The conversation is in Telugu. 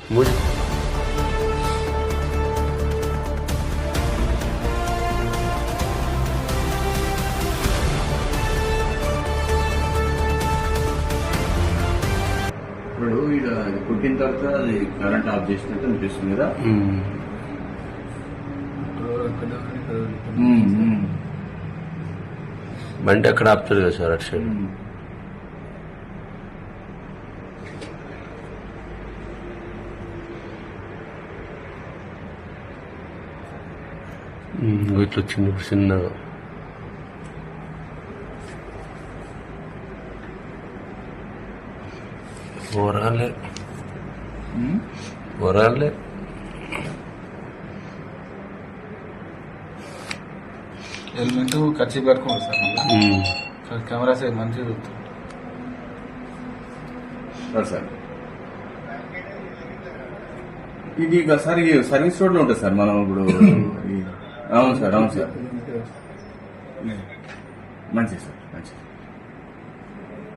ఇప్పుడు ఇక కుట్టిన తర్వాత అది కరెంట్ ఆఫ్ చేసినట్టు అనిపిస్తుంది కదా. బండి అక్కడ ఆపుతుంది కదా సార్ అటు సైడ్. ఇట్లా వచ్చింది ఇప్పుడు చిన్నగా. పోరాలే పోరాలే హెల్మెట్ ఖర్చు పెట్టుకోండి సార్. కెమెరా సైడ్ మంచిగా చూస్తుంది సార్. ఇది సార్ ఈ సర్వీస్ రోడ్ లో ఉంటుంది సార్ మనం ఇప్పుడు. అవును సార్, అవును సార్, మంచిది సార్, మంచిది.